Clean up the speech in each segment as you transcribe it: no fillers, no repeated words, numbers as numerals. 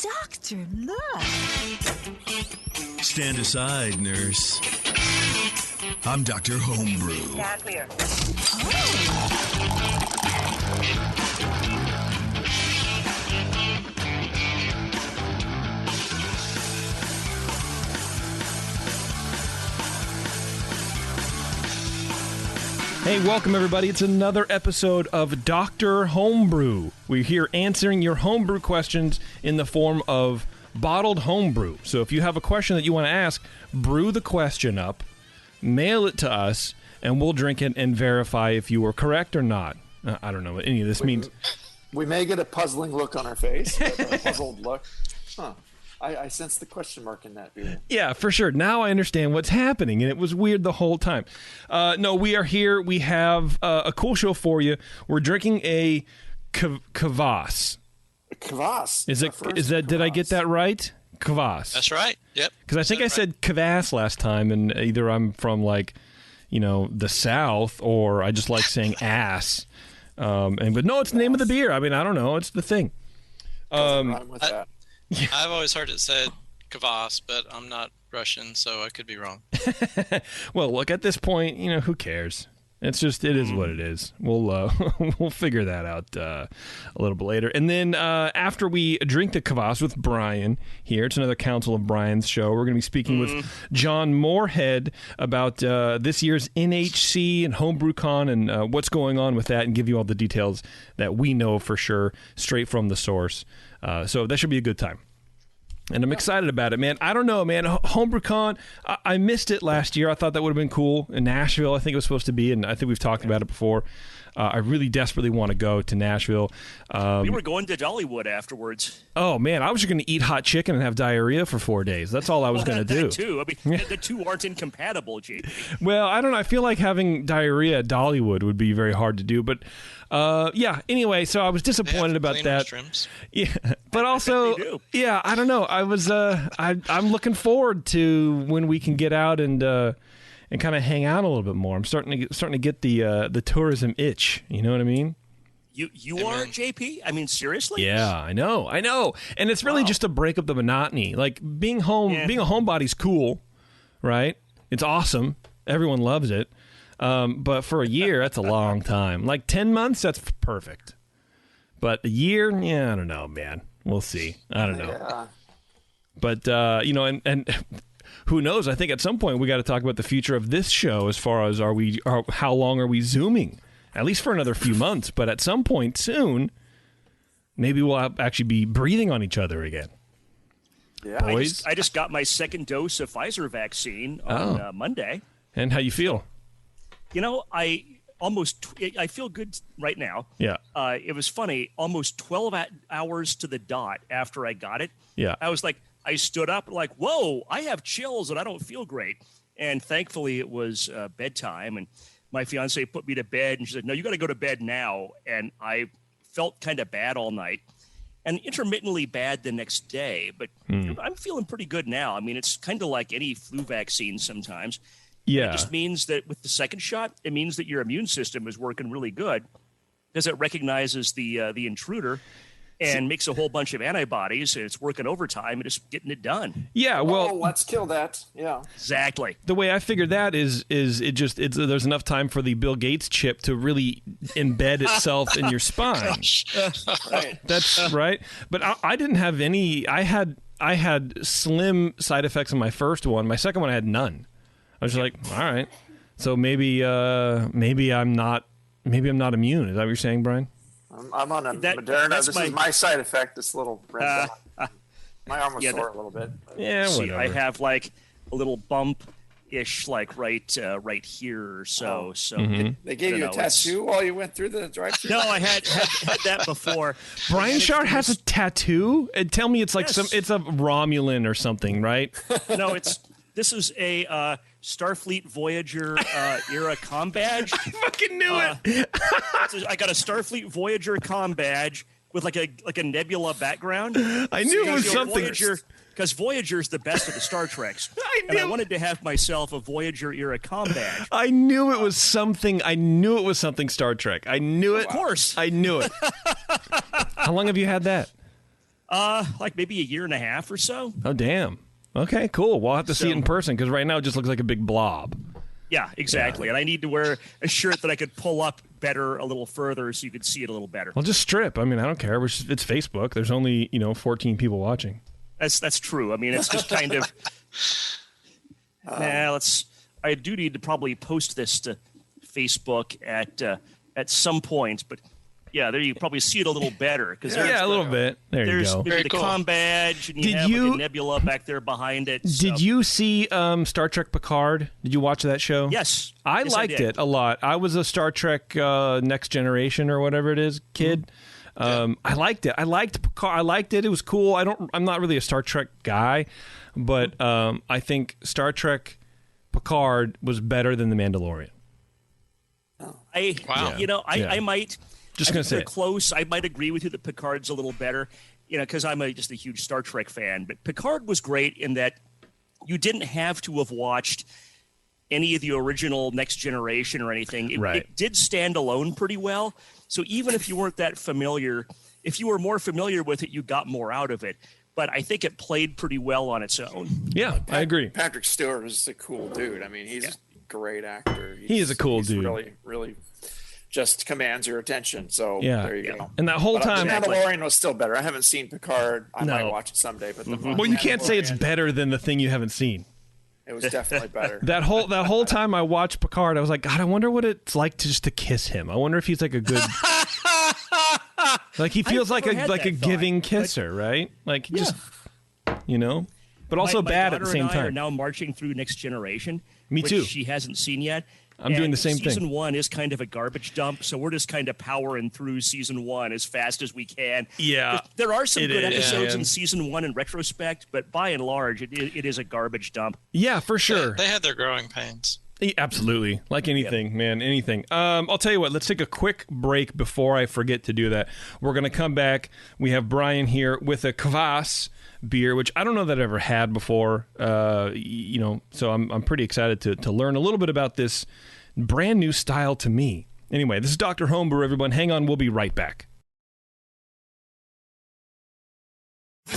Doctor, look. Stand aside, nurse. I'm Dr. Homebrew. Stand clear. Hey, welcome everybody. It's another episode of Dr. Homebrew. We're here answering your homebrew questions in the form of bottled homebrew. So if you have a question that you want to ask, brew the question up, mail it to us, and we'll drink it and verify if you were correct or not. I don't know what any of this means. We may get a puzzling look on our face, a puzzled look. Huh. I sense the question mark in that beer. Yeah, for sure. Now I understand what's happening, and it was weird the whole time. No, we are here. We have a cool show for you. We're drinking a Kvass. Kvass. Is that? Did I get that right? Kvass. That's right. Yep. Because I think I said Kvass last time, and either I'm from the South, or I just like saying ass. But no, it's the name of the beer. I mean, I don't know. It's the thing. Rhyme with that. Yeah. I've always heard it said Kvass, but I'm not Russian, so I could be wrong. Well, look, at this point, who cares? It is what it is. We'll we'll figure that out a little bit later. And then after we drink the Kvass with Brian here, it's another Council of Brian's show. We're going to be speaking with John Moorhead about this year's NHC and HomebrewCon and what's going on with that, and give you all the details that we know for sure, straight from the source. So that should be a good time. And I'm excited about it, man. I don't know, man. HomebrewCon, I missed it last year. I thought that would have been cool. In Nashville, I think it was supposed to be, and I think we've talked about it before. I really desperately want to go to Nashville. We were going to Dollywood afterwards. Oh, man. I was just going to eat hot chicken and have diarrhea for 4 days. That's all I was going to do. That too. I mean, the two aren't incompatible, JP. Well, I don't know. I feel like having diarrhea at Dollywood would be very hard to do, but... yeah, anyway, so I was disappointed about that. Restrooms. Yeah, but also, yeah, I don't know. I was, I'm looking forward to when we can get out and kind of hang out a little bit more. I'm starting to get the tourism itch. You know what I mean? You are, JP? I mean, seriously? Yeah, I know, and it's really just to break up the monotony. Like being being a homebody's cool, right? It's awesome. Everyone loves it. But for a year, that's a long time. Like 10 months, that's perfect. But a year, yeah, I don't know, man. We'll see. I don't know. Yeah. But, and who knows? I think at some point we got to talk about the future of this show as far as how long are we Zooming? At least for another few months. But at some point soon, maybe we'll actually be breathing on each other again. Yeah. Boys? I just got my second dose of Pfizer vaccine on Monday. And how you feel? I feel good right now. Yeah. It was funny. Almost 12 hours to the dot after I got it. Yeah. I stood up like, whoa, I have chills and I don't feel great. And thankfully it was bedtime. And my fiance put me to bed and she said, no, you got to go to bed now. And I felt kind of bad all night and intermittently bad the next day. But I'm feeling pretty good now. I mean, it's kind of like any flu vaccine sometimes. Yeah. It just means that with the second shot, it means that your immune system is working really good because it recognizes the intruder and makes a whole bunch of antibodies, and it's working overtime and it's getting it done. Yeah, well, let's kill that. Yeah, exactly. The way I figured that is there's enough time for the Bill Gates chip to really embed itself in your spine. Right. That's right. But I didn't have any. I had slim side effects on my first one. My second one I had none. I was just like, all right, so maybe I'm not immune. Is that what you're saying, Brian? I'm on a Moderna. This is my side effect. This little red dot. My arm was sore a little bit. Yeah, whatever. I have like a little bump-ish, like right here or so. So they gave you a tattoo while you went through the drive-thru? No, I had that before. Brian Shard has a tattoo. And tell me it's like it's a Romulan or something, right? No, this is a Starfleet Voyager era comm badge. I fucking knew it. I got a Starfleet Voyager comm badge with like a nebula background. I knew it was something. Because Voyager is the best of the Star Treks. I wanted to have myself a Voyager era comm badge. I knew it was something. I knew it was something Star Trek. I knew it. Of course. I knew it. How long have you had that? Like maybe a year and a half or so. Oh, damn. Okay, cool. We'll have to see it in person because right now it just looks like a big blob. Yeah, exactly. And I need to wear a shirt that I could pull up better a little further so you could see it a little better. Well, just strip. I mean, I don't care. It's Facebook. There's only 14 people watching. That's true. I mean, it's just kind of. I do need to probably post this to Facebook at some point, but. Yeah, there you probably see it a little better. A little bit. There you there's go. Maybe Very the cool. comm badge, and you have like a nebula back there behind it. Did you see Star Trek Picard? Did you watch that show? Yes. I Yes, liked did. it a lot. I was a Star Trek Next Generation or whatever it is kid. I liked it. I liked Picard. I liked it. It was cool. I'm not really a Star Trek guy, but I think Star Trek Picard was better than The Mandalorian. I might. Just I gonna think say they're it. close. I might agree with you that Picard's a little better, because I'm just a huge Star Trek fan. But Picard was great in that you didn't have to have watched any of the original Next Generation or anything. It did stand alone pretty well. So even if you weren't that familiar, if you were more familiar with it, you got more out of it. But I think it played pretty well on its own. Yeah, I agree. Patrick Stewart is a cool dude. I mean, he's a great actor. He is a cool dude. Really, really just commands your attention. So there you go. And that whole time, The Mandalorian was still better. I haven't seen Picard. I might watch it someday. But well, you can't say it's better than the thing you haven't seen. It was definitely better. That whole time I watched Picard, I was like, God, I wonder what it's like to kiss him. I wonder if he's like a good, like he feels like a giving kisser, right? Like just, but also my bad at the daughter same and I are time. now marching through Next Generation. Me which too. She hasn't seen yet. I'm doing the same thing. Season 1 is kind of a garbage dump, so we're just kind of powering through season 1 as fast as we can. Yeah, there are some good episodes man. in season 1 in retrospect, but by and large, it is a garbage dump. Yeah, for sure. They had their growing pains. Absolutely. Like anything, man, anything. I'll tell you what, let's take a quick break before I forget to do that. We're going to come back. We have Brian here with a Kvass beer, which I don't know that I've ever had before. So I'm pretty excited to learn a little bit about this brand new style to me. Anyway, this is Dr. Homebrew, everyone. Hang on, we'll be right back. Dr.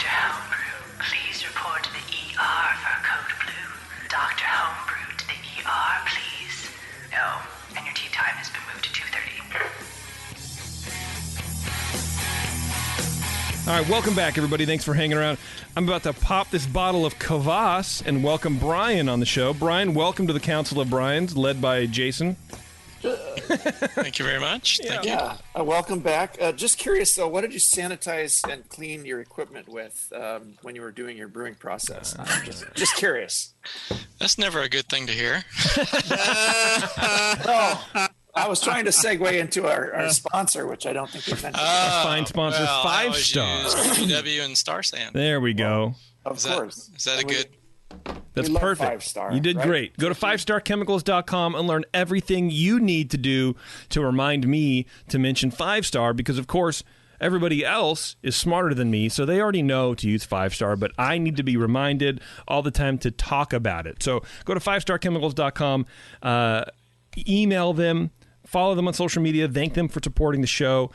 Homebrew, please report to the ER for code blue. Dr. Homebrew to the ER, please. No, and your tea time has been moved to 2:30. All right, welcome back, everybody. Thanks for hanging around. I'm about to pop this bottle of Kvass and welcome Brian on the show. Brian, welcome to the Council of Brians, led by Jason. Thank you very much. Thank you. Yeah, welcome back. Just curious, though, what did you sanitize and clean your equipment with when you were doing your brewing process? Just curious. That's never a good thing to hear. I was trying to segue into our sponsor, which I don't think we mentioned. Our fine sponsor, Well, 5 Star. PW and Star Sand. There we go. Of course. Is that a good? That's we love perfect. 5 Star, You did right? great. Go to 5starchemicals.com and learn everything you need to do to remind me to mention 5 Star because, of course, everybody else is smarter than me, so they already know to use 5 Star, but I need to be reminded all the time to talk about it. So go to 5starchemicals.com, email them, follow them on social media, thank them for supporting the show.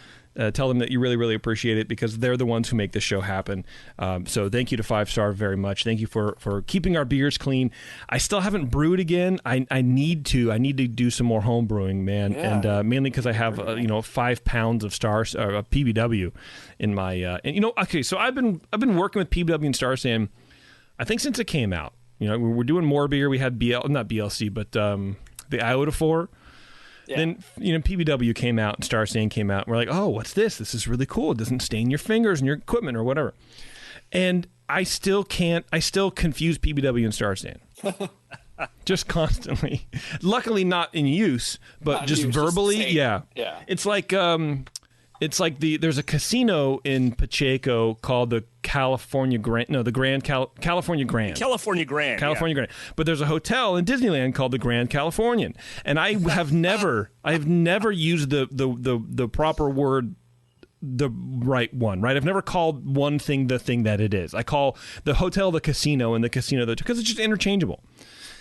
Tell them that you really, really appreciate it because they're the ones who make this show happen. So thank you to 5 Star very much. Thank you for keeping our beers clean. I still haven't brewed again. I need to. I need to do some more home brewing, man. Yeah. And mainly because I have 5 pounds of PBW in my. Okay. So I've been working with PBW and Star Sand. I think since it came out. We're doing more beer. We had not BLC, but the Iota 4. Yeah. Then, PBW came out and Star Sand came out. And we're like, oh, what's this? This is really cool. It doesn't stain your fingers and your equipment or whatever. And I still confuse PBW and Star Sand. Just constantly. Luckily not in use, but Not just used, verbally. just Yeah. It's like there's a casino in Pacheco called the California Grand. No, the California Grand. California Grand. But there's a hotel in Disneyland called the Grand Californian, and I have never used the proper word, the right one, right? I've never called one thing the thing that it is. I call the hotel the casino and the casino because it's just interchangeable.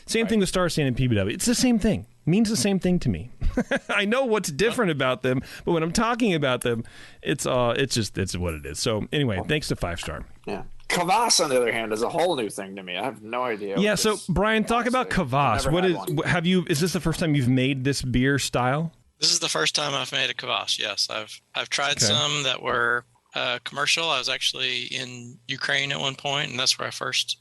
Same thing with Star Sand and PBW. It's the same thing. means the same thing to me. I know what's different about them, but when I'm talking about them, it's what it is. So anyway, thanks to 5-Star. Yeah. Kvass, on the other hand, is a whole new thing to me. I have no idea. Yeah. So Brian, talk about Kvass. Is this the first time you've made this beer style? This is the first time I've made a kvass. Yes, I've tried some that were commercial. I was actually in Ukraine at one point, and that's where I first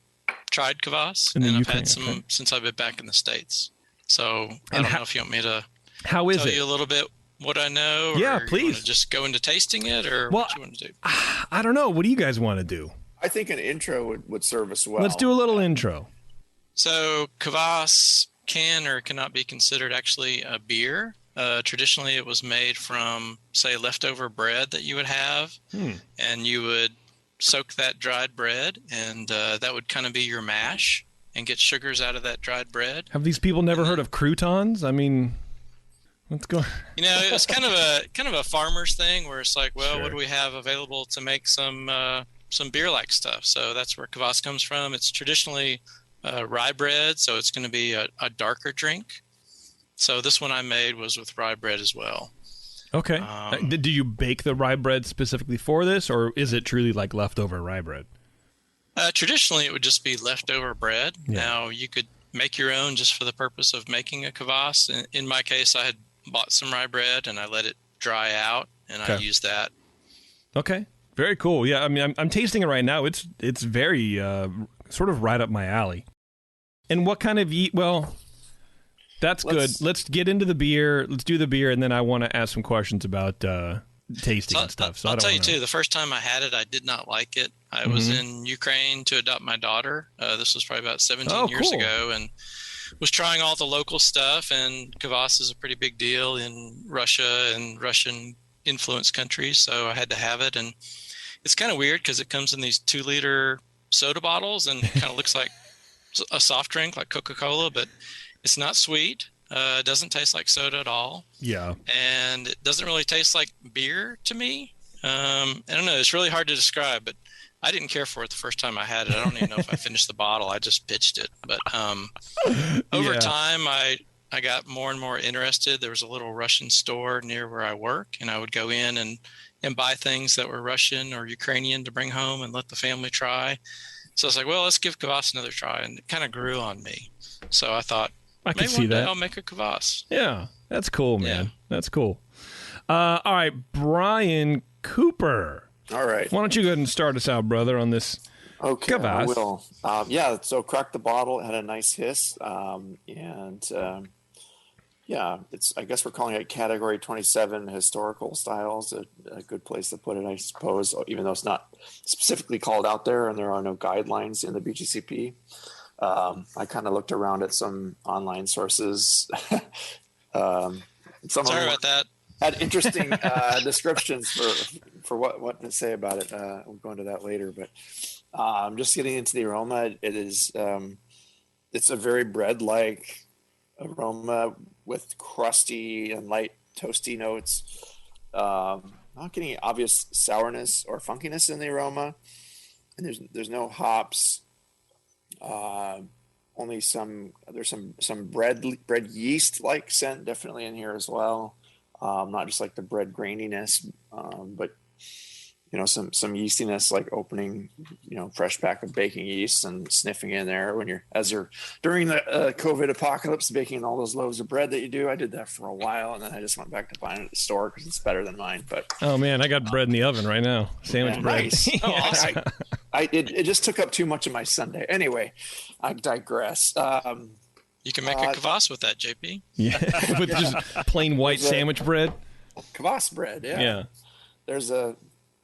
tried kvass. And I've had some since I've been back in the States. So I don't know if you want me to tell you a little bit what I know. Yeah, or please. You want to just go into tasting it, or what you want to do? I don't know. What do you guys want to do? I think an intro would serve us well. Let's do a little intro. So kvass can or cannot be considered actually a beer. Traditionally, it was made from, say, leftover bread that you would have, and you would soak that dried bread, and that would kind of be your mash, and get sugars out of that dried bread. Have these people never heard of croutons? I mean, let's go. It was kind of a farmer's thing where it's like, well, what do we have available to make some beer-like stuff? So that's where kvass comes from. It's traditionally rye bread, so it's going to be a darker drink. So this one I made was with rye bread as well. Okay. Do you bake the rye bread specifically for this, or is it truly like leftover rye bread? Traditionally, it would just be leftover bread. Yeah. Now, you could make your own just for the purpose of making a kvass. In my case, I had bought some rye bread, and I let it dry out, and I used that. Okay. Very cool. Yeah, I mean, I'm tasting it right now. It's very sort of right up my alley. And what kind of that's good. Let's get into the beer. Let's do the beer, and then I want to ask some questions about tasting and stuff. So I'll tell you, too, the first time I had it, I did not like it. I was in Ukraine to adopt my daughter. This was probably about 17 years ago, and was trying all the local stuff, and kvass is a pretty big deal in Russia and Russian-influenced countries, so I had to have it. And it's kind of weird because it comes in these 2-liter soda bottles and kind of looks like a soft drink like Coca-Cola, but it's not sweet. It doesn't taste like soda at all. Yeah. And it doesn't really taste like beer to me. I don't know. It's really hard to describe, but I didn't care for it the first time I had it. I don't even know if I finished the bottle. I just pitched it. But over time, I got more and more interested. There was a little Russian store near where I work, and I would go in and buy things that were Russian or Ukrainian to bring home and let the family try. So I was like, well, let's give kvass another try. And it kind of grew on me. So I thought, maybe one day I'll make a kvass. Yeah, that's cool, man. Yeah. That's cool. All right, Brian Cooper. All right. Why don't you go ahead and start us out, brother, on this kvass? I will. So cracked the bottle. It had a nice hiss. I guess we're calling it Category 27 historical styles. A good place to put it, I suppose, even though it's not specifically called out there and there are no guidelines in the BGCP. I kind of looked around at some online sources. Sorry about that. Had interesting descriptions for what to say about it. We'll go into that later, but I'm just getting into the aroma. It is it's a very bread-like aroma with crusty and light toasty notes. Not getting obvious sourness or funkiness in the aroma, and there's no hops. Only there's some bread yeast like scent definitely in here as well. Not just like the bread graininess, but some yeastiness, like opening fresh pack of baking yeast and sniffing in there as you're during the COVID apocalypse, baking all those loaves of bread that you do. I did that for a while, and then I just went back to buying it at the store because it's better than mine. But oh man, I got bread in the oven right now, sandwich bread. Nice. Oh, awesome. It just took up too much of my Sunday. Anyway, I digress. You can make a kvass with that, JP. Yeah, with just plain white sandwich bread. Kvass bread, yeah.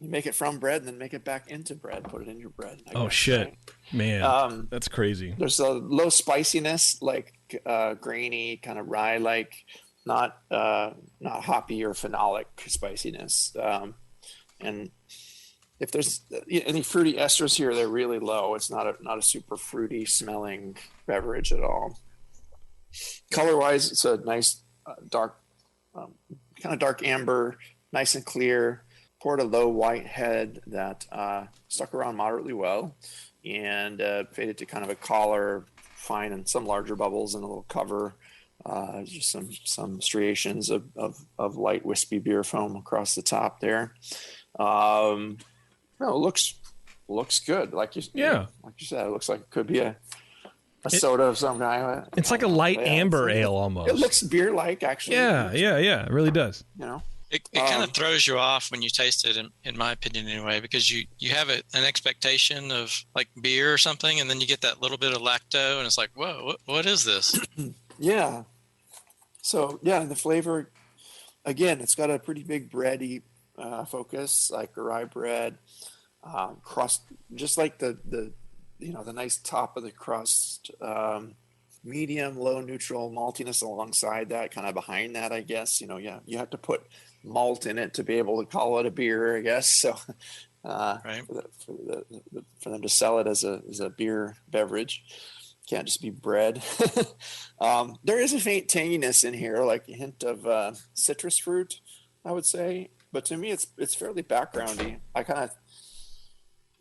You make it from bread and then make it back into bread. Put it in your bread. Oh shit, right? Man, that's crazy. There's a low spiciness, like grainy, kind of rye-like, not hoppy or phenolic spiciness. And if there's any fruity esters here, they're really low. It's not a super fruity smelling beverage at all. Color-wise, it's a nice dark, kind of dark amber, nice and clear. Poured a low white head that stuck around moderately well, and faded to kind of a collar, fine and some larger bubbles and a little cover. Just some striations of light wispy beer foam across the top there. No, it looks good. Like you said, it looks like it could be a soda of some kind. It's like a light amber ale almost. It looks beer-like, actually. Yeah. It really does. You know, it kind of throws you off when you taste it, in my opinion, anyway, because you have an expectation of like beer or something, and then you get that little bit of lacto, and it's like, whoa, what is this? Yeah. So yeah, the flavor, again, it's got a pretty big bready focus, like a rye bread, crust, just like the nice top of the crust, medium, low, neutral maltiness alongside that, kind of behind that, I guess. You have to put malt in it to be able to call it a beer, I guess. So Right. for them to sell it as a beer beverage. Can't just be bread. There is a faint tanginess in here, like a hint of citrus fruit, I would say. But to me, it's fairly backgroundy. I kind of,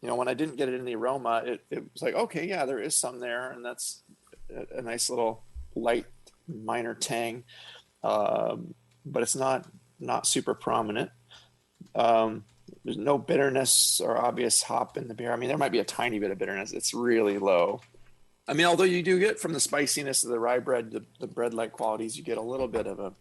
when I didn't get it in the aroma, it was like, okay, yeah, there is some there, and that's a nice little light minor tang, but it's not super prominent. There's no bitterness or obvious hop in the beer. I mean, there might be a tiny bit of bitterness. It's really low. I mean, although you do get from the spiciness of the rye bread, the bread-like qualities, you get a little bit of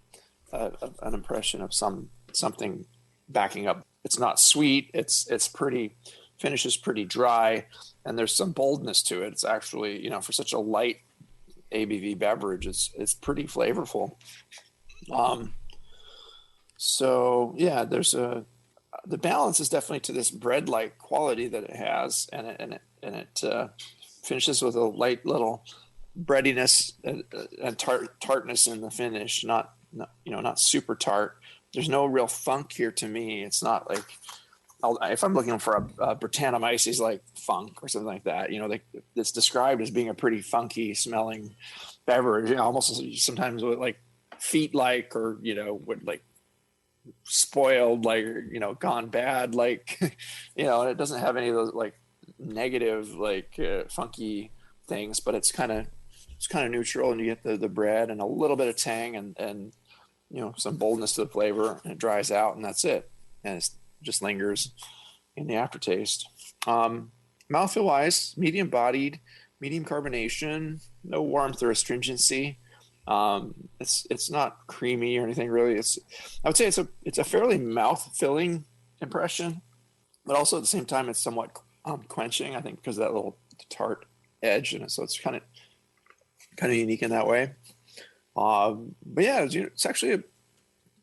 an impression of something backing up. It's not sweet. It's pretty, finishes pretty dry, and there's some boldness to it. It's actually, for such a light ABV beverage, it's pretty flavorful. So yeah, the balance is definitely to this bread-like quality that it has, and it finishes with a light little breadiness and tartness in the finish. Not super tart. There's no real funk here to me. It's not like, if I'm looking for a Britannomyces like funk or something like that, it's described as being a pretty funky smelling beverage, almost sometimes with like feet like, or with like spoiled, like, gone bad, like, and it doesn't have any of those like negative, like funky things, but it's kind of neutral, and you get the bread and a little bit of tang and some boldness to the flavor, and it dries out, and that's it, and it just lingers in the aftertaste. Mouthfeel wise, medium bodied, medium carbonation, no warmth or astringency. It's not creamy or anything really. I would say it's a fairly mouth filling impression, but also at the same time it's somewhat quenching, I think, because of that little tart edge in it. So it's kind of unique in that way. But yeah, it's actually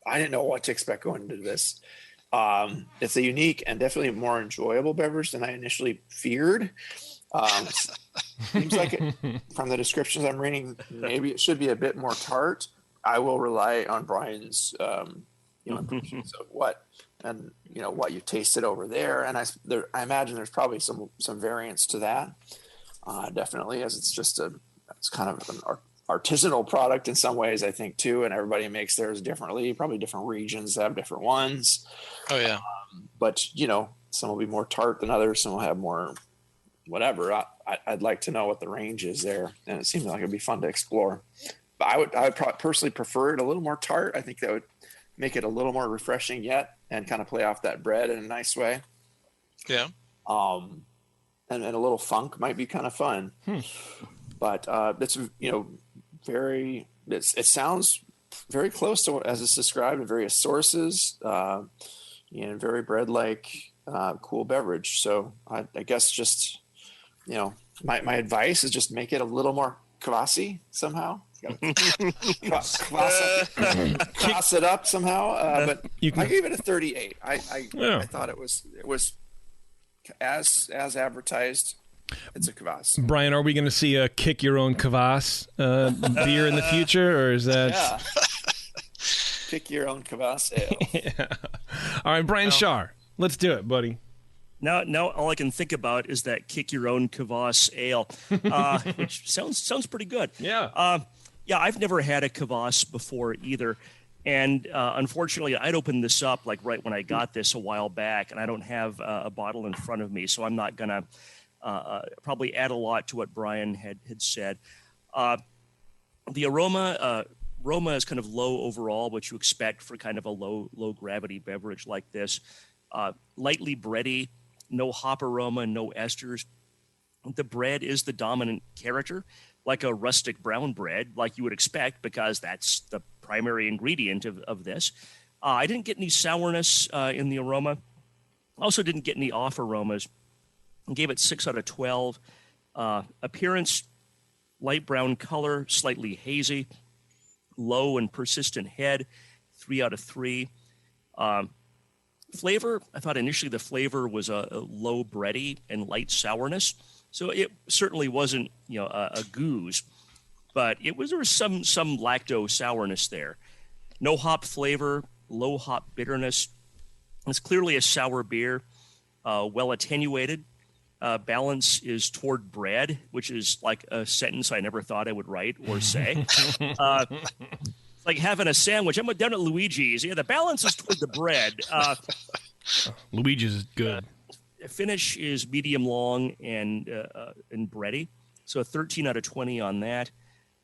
I didn't know what to expect going into this. It's a unique and definitely more enjoyable beverage than I initially feared. Seems like from the descriptions I'm reading, maybe it should be a bit more tart. I will rely on Brian's impressions of what you tasted over there, and I imagine there's probably some variance to that. Definitely, as it's kind of an artisanal product in some ways, I think, too, and everybody makes theirs differently. Probably different regions have different ones. Oh yeah. But some will be more tart than others. Some will have more whatever. I'd like to know what the range is there, and it seems like it'd be fun to explore. But I would personally prefer it a little more tart. I think that would make it a little more refreshing yet, and kind of play off that bread in a nice way. Yeah. And a little funk might be kind of fun. But it's it sounds very close to as it's described in various sources, and very bread-like, cool beverage. So I guess just my advice is just make it a little more kvassy somehow. Kvass it up somehow. But I gave it a 38. I thought it was as advertised. It's a kvass. Brian, are we going to see a kick your own kvass beer in the future, or is that? Yeah. Kick your own kvass ale. Yeah. All right, Brian Shar, let's do it, buddy. Now all I can think about is that kick your own kvass ale, which sounds pretty good. Yeah. Yeah, I've never had a kvass before either. And unfortunately, I'd opened this up like right when I got this a while back, and I don't have a bottle in front of me, so I'm not going to probably add a lot to what Brian had said. The aroma aroma is kind of low overall, what you expect for kind of a low gravity beverage like this. Lightly bready, no hop aroma, no esters. The bread is the dominant character, like a rustic brown bread, like you would expect, because that's the primary ingredient of this. I didn't get any sourness in the aroma. Also didn't get any off aromas. I gave it 6 out of 12. Appearance, light brown color, slightly hazy. Low and persistent head, 3 out of 3. Flavor, I thought initially the flavor was a low bready and light sourness. So it certainly wasn't, a goose, but there was some lacto sourness there. No hop flavor, low hop bitterness. It's clearly a sour beer, well attenuated. Balance is toward bread, which is like a sentence I never thought I would write or say. It's like having a sandwich. I'm down at Luigi's. Yeah, the balance is toward the bread. Luigi's is good. Finish is medium long and bready, so 13 out of 20 on that.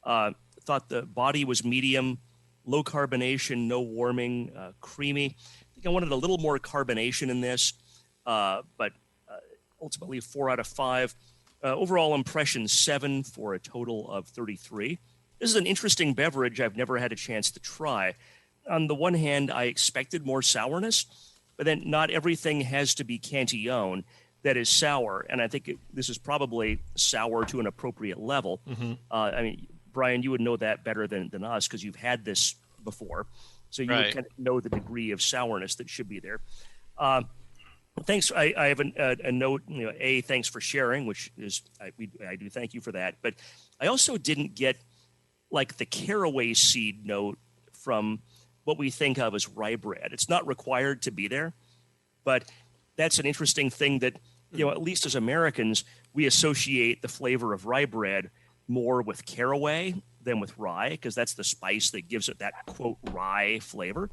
Thought the body was medium, low carbonation, no warming, creamy. I think I wanted a little more carbonation in this, but ultimately 4 out of 5. Overall impression 7 for a total of 33. This is an interesting beverage I've never had a chance to try. On the one hand, I expected more sourness, but then not everything has to be Cantillon that is sour, and I think this is probably sour to an appropriate level. I mean, Brian, you would know that better than us because you've had this before, so you would kind of know the degree of sourness that should be there. Thanks. I have a note. Thanks for sharing, which is I do thank you for that. But I also didn't get like the caraway seed note from what we think of as rye bread. It's not required to be there, but that's an interesting thing that, at least as Americans, we associate the flavor of rye bread more with caraway than with rye, because that's the spice that gives it that, quote, rye flavor.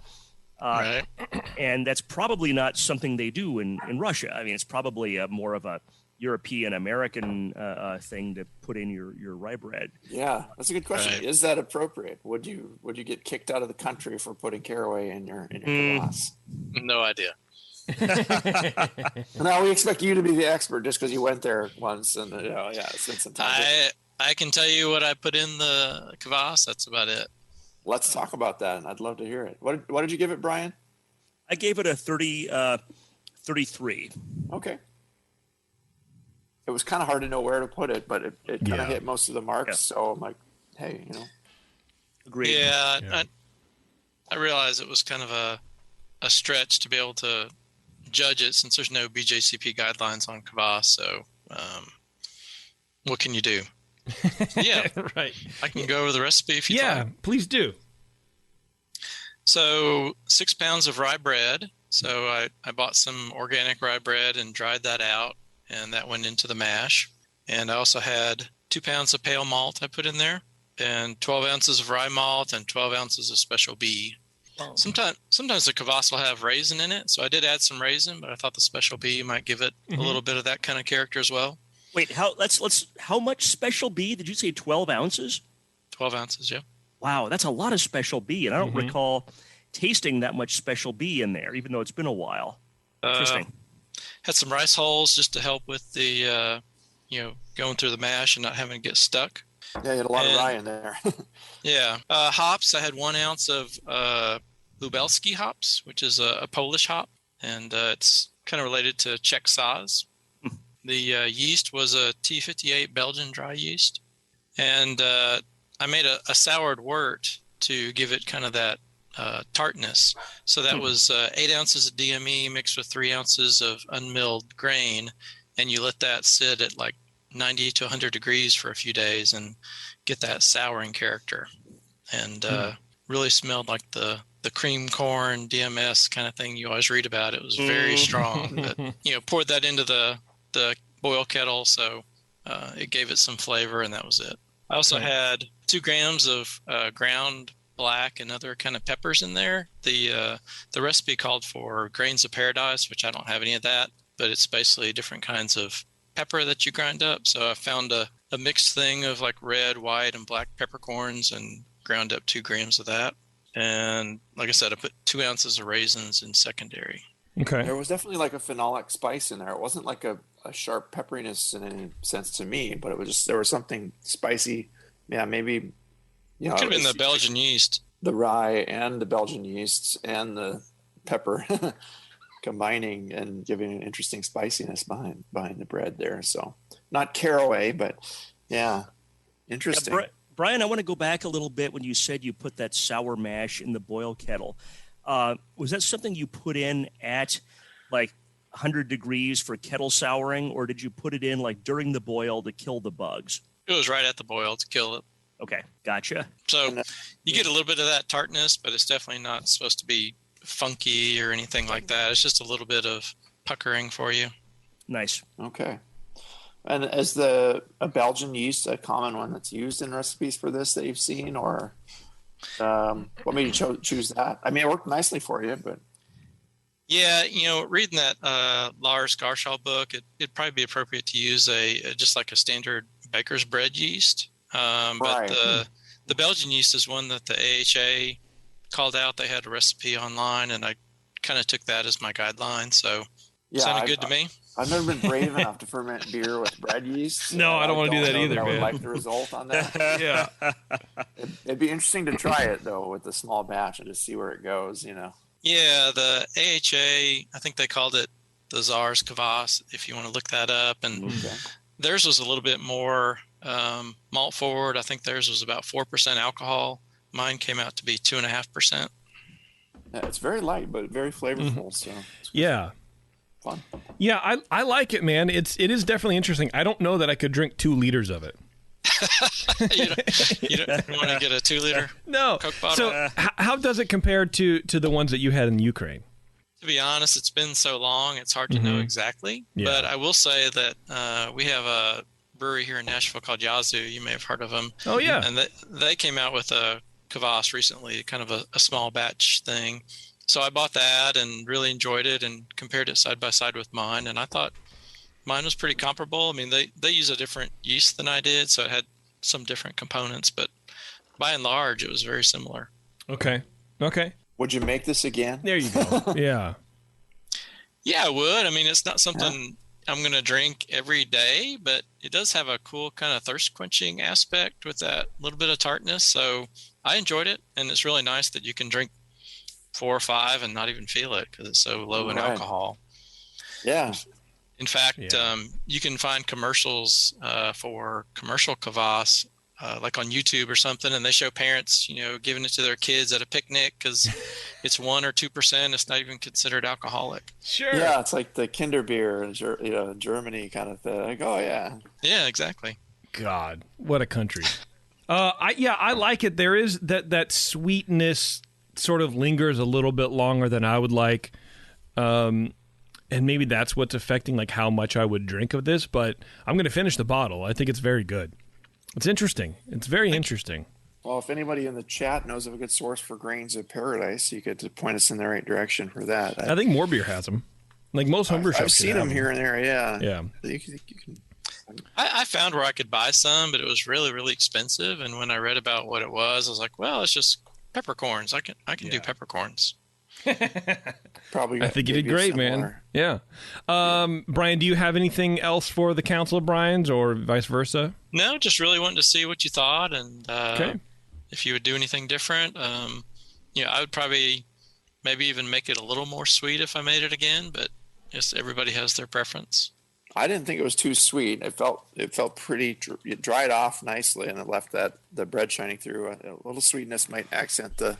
And that's probably not something they do in Russia. I mean, it's probably more of a European-American thing to put in your rye bread. Yeah, that's a good question. Is that appropriate? Would you get kicked out of the country for putting caraway in your kvass? No idea. No, we expect you to be the expert just because you went there once and it's been some time. I can tell you what I put in the kvass. That's about it. Let's talk about that. I'd love to hear it. What did you give it, Brian? I gave it a 33. Okay. It was kind of hard to know where to put it, but it kind of hit most of the marks. Yeah. So I'm like, hey, Agreed. Yeah. I realized it was kind of a stretch to be able to judge it since there's no BJCP guidelines on kvass. So what can you do? Yeah, right. I can go over the recipe if you'd like. Yeah, please do. So 6 pounds of rye bread. So I bought some organic rye bread and dried that out, and that went into the mash. And I also had 2 pounds of pale malt I put in there, and 12 ounces of rye malt and 12 ounces of special B. Oh. Sometimes the kvass will have raisin in it, so I did add some raisin, but I thought the special B might give it a little bit of that kind of character as well. Wait, how much special B? Did you say 12 ounces? 12 ounces, yeah. Wow, that's a lot of special B, and I don't recall tasting that much special B in there, even though it's been a while. Interesting. Had some rice hulls just to help with the, going through the mash and not having to get stuck. Yeah, you had a lot of rye in there. Yeah. Hops, I had 1 ounce of Lubelski hops, which is a Polish hop, and it's kind of related to Czech Saaz. The yeast was a T58 Belgian dry yeast. And I made a soured wort to give it kind of that tartness. So that was 8 ounces of DME mixed with 3 ounces of unmilled grain. And you let that sit at like 90 to 100 degrees for a few days and get that souring character. And really smelled like the cream corn DMS kind of thing you always read about. It was very strong. But, poured that into the boil kettle, so it gave it some flavor, and that was it. I also had 2 grams of ground black and other kind of peppers in there. The recipe called for grains of paradise, which I don't have any of that, but it's basically different kinds of pepper that you grind up. So I found a mixed thing of like red, white, and black peppercorns and ground up 2 grams of that. And like I said, I put 2 ounces of raisins in secondary. Okay. There was definitely like a phenolic spice in there. It wasn't like a sharp pepperiness in any sense to me, but it was just, there was something spicy. Yeah, maybe, It could have been the Belgian yeast. The rye and the Belgian yeasts and the pepper combining and giving an interesting spiciness behind the bread there. So not caraway, but yeah, interesting. Yeah, Brian, I want to go back a little bit when you said you put that sour mash in the boil kettle. Was that something you put in at like 100 degrees for kettle souring, or did you put it in like during the boil to kill the bugs? It was right at the boil to kill it. Okay, gotcha. So you get a little bit of that tartness, but it's definitely not supposed to be funky or anything like that. It's just a little bit of puckering for you. Nice. Okay. And is a Belgian yeast a common one that's used in recipes for this that you've seen, or what made you choose that? I mean, it worked nicely for you, but yeah, reading that Lars Garshall book, it'd probably be appropriate to use just like a standard baker's bread yeast. But the Belgian yeast is one that the AHA called out. They had a recipe online, and I kind of took that as my guideline. So it sounded good to me. I've never been brave enough to ferment beer with bread yeast. No, I don't want to do that either, I man. would like the result on that. Yeah. It'd be interesting to try it though with a small batch and just see where it goes. Yeah, the AHA, I think they called it the Czar's Kvass, if you want to look that up. And theirs was a little bit more malt forward. I think theirs was about 4% alcohol. Mine came out to be 2.5%. Yeah, it's very light, but very flavorful. So yeah. Fun. Yeah, I like it, man. It is definitely interesting. I don't know that I could drink 2 liters of it. you don't want to get a 2-liter no. Coke bottle? So how does it compare to the ones that you had in Ukraine? To be honest, it's been so long, it's hard to know exactly. Yeah. But I will say that we have a brewery here in Nashville called Yazoo. You may have heard of them. Oh, yeah. And they came out with a Kvass recently, kind of a small batch thing. So I bought that and really enjoyed it and compared it side by side with mine. And I thought mine was pretty comparable. I mean, they use a different yeast than I did, so it had some different components. But by and large, it was very similar. Okay. Would you make this again? There you go. Yeah. Yeah, I would. I mean, it's not something I'm going to drink every day, but it does have a cool kind of thirst quenching aspect with that little bit of tartness. So I enjoyed it. And it's really nice that you can drink 4 or 5 and not even feel it because it's so low in alcohol. Yeah. In fact, you can find commercials for commercial Kvass like on YouTube or something, and they show parents, giving it to their kids at a picnic because it's 1 or 2%. It's not even considered alcoholic. Sure. Yeah, it's like the Kinder beer in Germany kind of thing. Like, oh yeah. Yeah, exactly. God, what a country. I like it. There is that sweetness sort of lingers a little bit longer than I would like. And maybe that's what's affecting like how much I would drink of this, but I'm going to finish the bottle. I think it's very good. It's interesting. It's very interesting. Well, if anybody in the chat knows of a good source for grains of paradise, you could point us in the right direction for that. I think More Beer has them. Like most homebrew shops. I've seen them here and there. Yeah. Yeah. You can. I found where I could buy some, but it was really, really expensive. And when I read about what it was, I was like, well, it's just peppercorns. I can do peppercorns. Probably. I think you did great, man. Yeah. Brian, do you have anything else for the Council of Brians or vice versa? No, just really wanted to see what you thought and if you would do anything different. I would probably maybe even make it a little more sweet if I made it again, but just everybody has their preference. I didn't think it was too sweet. It felt pretty. It dried off nicely, and it left the bread shining through. A little sweetness might accent the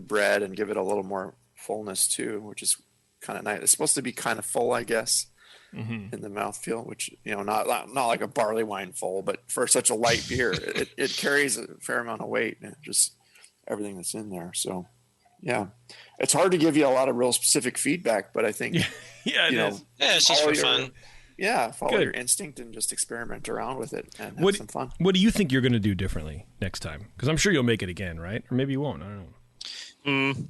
bread and give it a little more fullness too, which is kind of nice. It's supposed to be kind of full, I guess, in the mouthfeel, which not like a barley wine full, but for such a light beer, it carries a fair amount of weight and just everything that's in there. So, yeah, it's hard to give you a lot of real specific feedback, but I think it is. Yeah, it's just for fun. Yeah, follow your instinct and just experiment around with it and have some fun. What do you think you're going to do differently next time? Because I'm sure you'll make it again, right? Or maybe you won't. I don't know.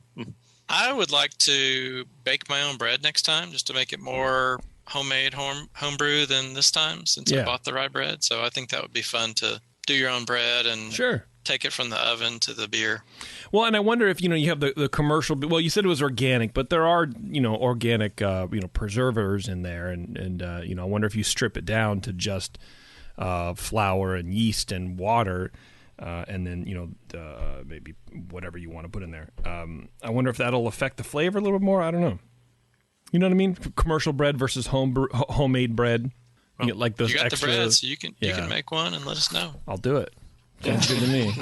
I would like to bake my own bread next time just to make it more homemade homebrew than this time since I bought the rye bread. So I think that would be fun to do your own bread and take it from the oven to the beer. Well, and I wonder if, you have the commercial, well, you said it was organic, but there are, organic, preservatives in there. And I wonder if you strip it down to just flour and yeast and water, and then, maybe whatever you want to put in there. I wonder if that'll affect the flavor a little bit more. I don't know. You know what I mean? Commercial bread versus homemade bread. You get like those you got extra, the bread, so you can make one and let us know. I'll do it. Sounds good to me.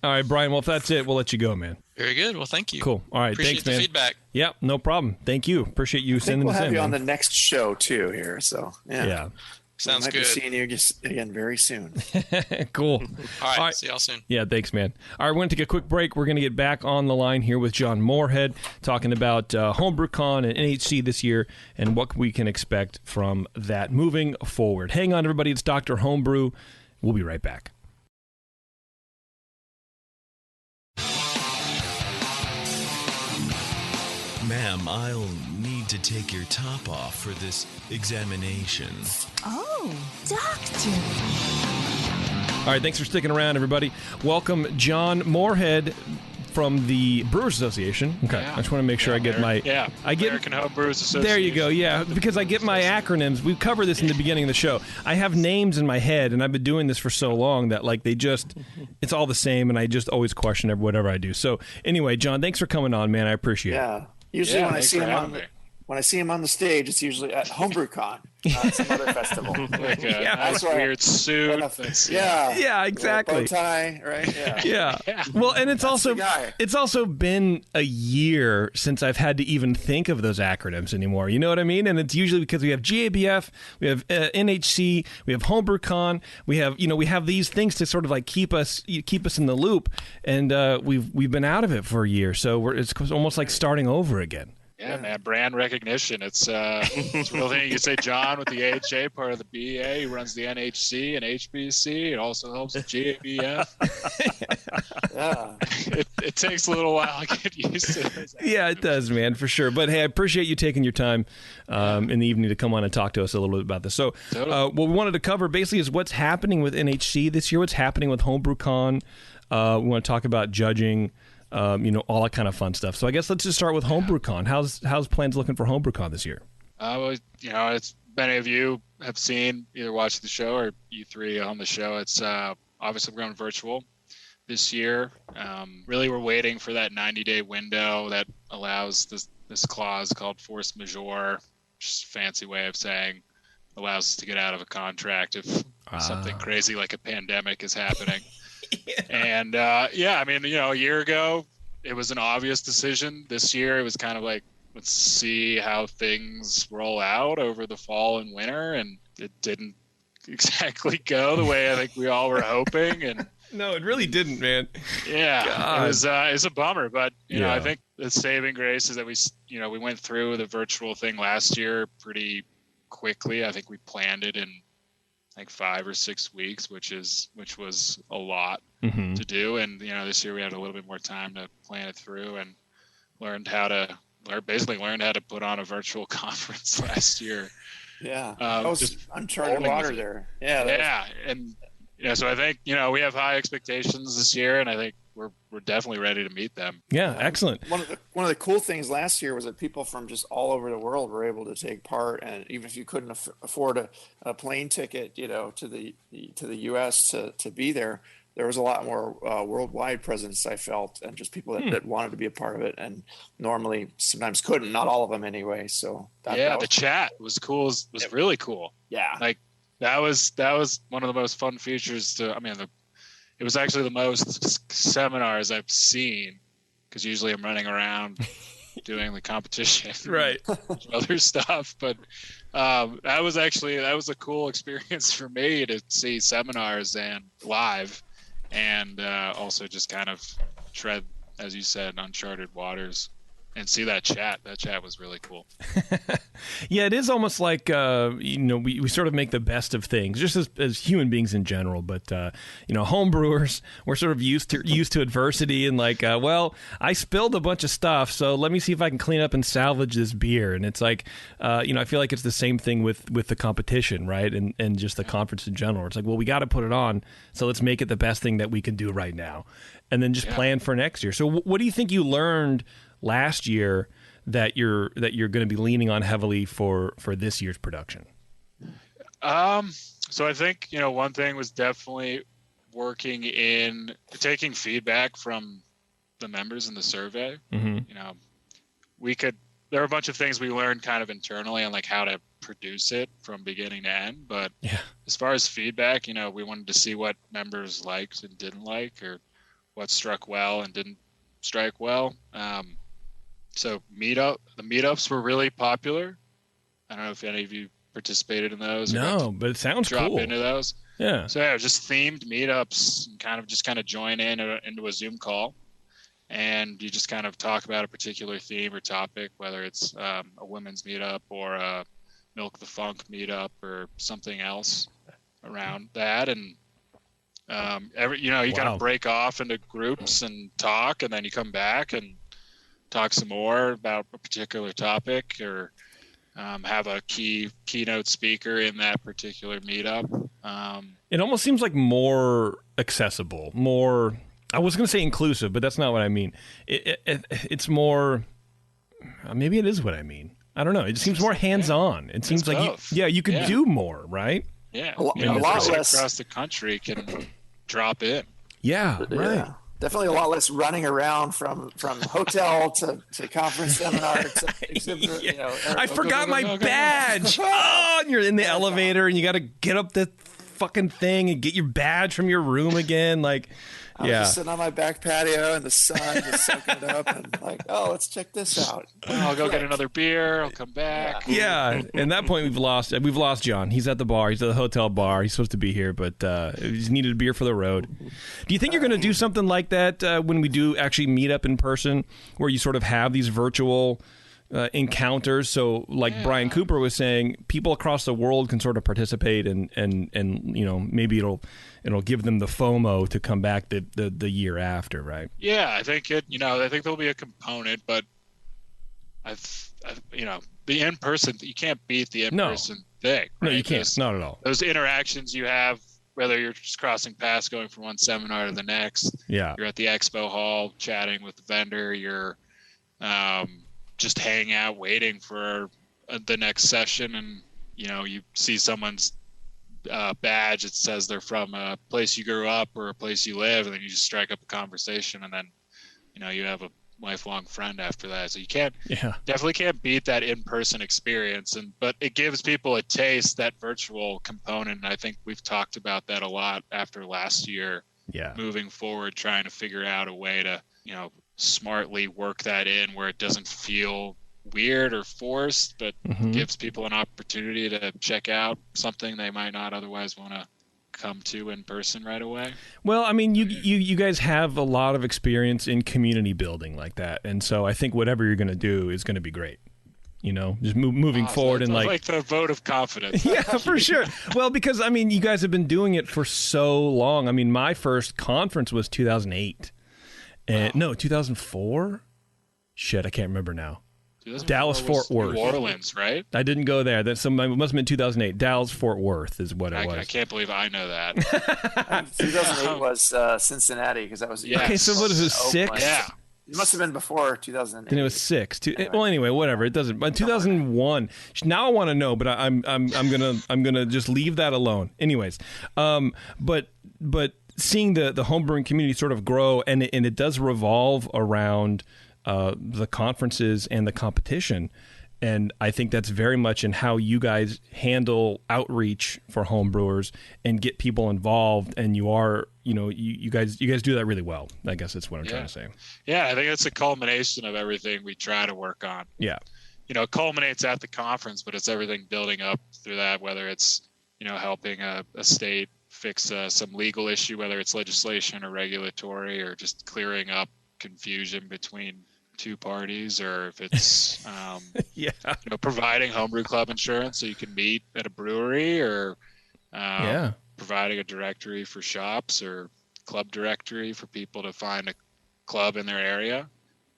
All right, Brian. Well, if that's it, we'll let you go, man. Very good. Well, thank you. Cool. All right. Appreciate Thanks, man. the feedback. Yep. No problem. Thank you. Appreciate you sending we'll this in. We'll have you man. on the next show too here. So yeah. Sounds might good. Be seeing you again very soon. Cool. All right. See y'all soon. Yeah. Thanks, man. All right. We're going to take a quick break. We're going to get back on the line here with John Moorhead talking about HomebrewCon and NHC this year and what we can expect from that moving forward. Hang on, everybody. It's Dr. Homebrew. We'll be right back. Ma'am, I'll need to take your top off for this examination. Oh, doctor. All right, thanks for sticking around, everybody. Welcome, John Moorhead from the Brewers Association. Okay, Yeah. I just want to make sure I get my... American Homebrewers Association. There you go, yeah, because I get my acronyms. We covered this in the beginning of the show. I have names in my head, and I've been doing this for so long that, like, it's all the same, and I just always question whatever I do. So, anyway, John, thanks for coming on, man. I appreciate it. Yeah. Usually when I see him on the stage, it's usually at HomebrewCon, some other festival. Like a nice weird suit. Yeah, exactly. Bow tie, right? Yeah. Well, and it's also been a year since I've had to even think of those acronyms anymore. You know what I mean? And it's usually because we have GABF, we have NHC, we have HomebrewCon, we have these things to sort of like keep us in the loop, and we've been out of it for a year, so it's almost like starting over again. Yeah, man, brand recognition. It's a real thing. You can say John with the AHA, part of the BA, he runs the NHC and HBC. It also helps with GABF. It takes a little while to get used to this. Yeah, it does, man, for sure. But hey, I appreciate you taking your time in the evening to come on and talk to us a little bit about this. So what we wanted to cover basically is what's happening with NHC this year, what's happening with HomebrewCon. We want to talk about judging. All that kind of fun stuff. So I guess let's just start with HomebrewCon. How's plans looking for HomebrewCon this year? It's many of you have seen, either watched the show or you three on the show. It's obviously we're going virtual this year. Really, we're waiting for that 90-day window that allows this clause called force majeure, just a fancy way of saying allows us to get out of a contract if something crazy like a pandemic is happening. And a year ago it was an obvious decision. This year it was kind of like, let's see how things roll out over the fall and winter, and it didn't exactly go the way I think we all were hoping. And no, it really didn't, man. Yeah, God. It's a bummer, but I think the saving grace is that we went through the virtual thing last year pretty quickly. I think we planned it in like 5 or 6 weeks, which was a lot to do. And this year we had a little bit more time to plan it through and learned how to put on a virtual conference last year. Yeah, that was uncharted water there. And so I think we have high expectations this year, and I think we're definitely ready to meet them. Yeah, excellent. One of the cool things last year was that people from just all over the world were able to take part, and even if you couldn't afford a plane ticket, to the U.S. to be there, there was a lot more worldwide presence, I felt, and just people that wanted to be a part of it, and normally sometimes couldn't, not all of them anyway. So the chat was cool. Was really cool. Yeah, like that was one of the most fun features it was actually the most seminars I've seen, because usually I'm running around doing the competition, right? Other stuff, but that was a cool experience for me to see seminars and live, and also just kind of tread, as you said, uncharted waters. and see that chat. That chat was really cool. Yeah, it is almost like we sort of make the best of things, just as human beings in general. But homebrewers, we're sort of used to adversity, and like, well, I spilled a bunch of stuff, so let me see if I can clean up and salvage this beer. And it's like, I feel like it's the same thing with the competition, right? And just the conference in general. It's like, well, we got to put it on, so let's make it the best thing that we can do right now, and then just plan for next year. So, what do you think you learned last year that you're going to be leaning on heavily for this year's production? So I think, one thing was definitely working in taking feedback from the members in the survey. Mm-hmm. There were a bunch of things we learned kind of internally on like how to produce it from beginning to end. But as far as feedback, we wanted to see what members liked and didn't like, or what struck well and didn't strike well. So the meetups were really popular. I don't know if any of you participated in those. No, but it sounds cool. Drop into those. Yeah. So just themed meetups, and kind of join into a Zoom call, and you just kind of talk about a particular theme or topic, whether it's a women's meetup or a Milk the Funk meetup or something else around that. And you kind of break off into groups and talk, and then you come back and talk some more about a particular topic, or have a keynote speaker in that particular meetup. It almost seems like more accessible, more, I was going to say inclusive, but that's not what I mean. It's more, maybe it is what I mean. I don't know. It seems more hands-on. It seems like you could do more, right? Yeah. A lot less across the country can drop in. Yeah, right. Yeah. Definitely a lot less running around from hotel to conference seminar to exhibit. I forgot my badge. Oh, and you're in the elevator and you got to get up the fucking thing and get your badge from your room again. Like, I was just sitting on my back patio in the sun, just soaking it up, and like, let's check this out. I'll go get another beer. I'll come back. Yeah. At that point, we've lost John. He's at the bar. He's at the hotel bar. He's supposed to be here, but he's needed a beer for the road. Do you think you're going to do something like that when we do actually meet up in person, where you sort of have these virtual encounters? So like Brian Cooper was saying, people across the world can sort of participate, and maybe it'll give them the FOMO to come back the year after, right? Yeah, I think I think there'll be a component, but the in-person, you can't beat the in-person thing. Right? No, you can't. Not at all. Those interactions you have, whether you're just crossing paths going from one seminar to the next, you're at the expo hall chatting with the vendor, you're just hanging out waiting for the next session, and you see someone's badge, it says they're from a place you grew up or a place you live, and then you just strike up a conversation, and then you have a lifelong friend after that. So you definitely can't beat that in-person experience, but it gives people a taste, that virtual component, and I think we've talked about that a lot after last year. Moving forward, trying to figure out a way to smartly work that in where it doesn't feel weird or forced, but gives people an opportunity to check out something they might not otherwise want to come to in person right away. Well, I mean, you guys have a lot of experience in community building like that, and so I think whatever you're going to do is going to be great. Just moving forward, and like the vote of confidence. Yeah, for sure. Well, because I mean, you guys have been doing it for so long. I mean, my first conference was 2008, and no, 2004. Shit, I can't remember now. Dallas Fort Worth, New Orleans, right? I didn't go there. It must have been 2008. Dallas Fort Worth is what it was. I can't believe I know that. 2008 was Cincinnati, because that was okay. So what is it? 6? Yeah, it must have been before 2008. Then it was 6. Well, anyway, whatever. It doesn't. But 2001. Now I want to know, but I'm gonna just leave that alone. Anyways, but seeing the homebrewing community sort of grow, and it does revolve around the conferences and the competition, and I think that's very much in how you guys handle outreach for homebrewers and get people involved. And you guys do that really well. I guess that's what I'm trying to say. Yeah, I think it's a culmination of everything we try to work on. Yeah, it culminates at the conference, but it's everything building up through that. Whether it's helping a state fix some legal issue, whether it's legislation or regulatory, or just clearing up confusion between two parties, or if it's Yeah. providing homebrew club insurance so you can meet at a brewery, or providing a directory for shops or club directory for people to find a club in their area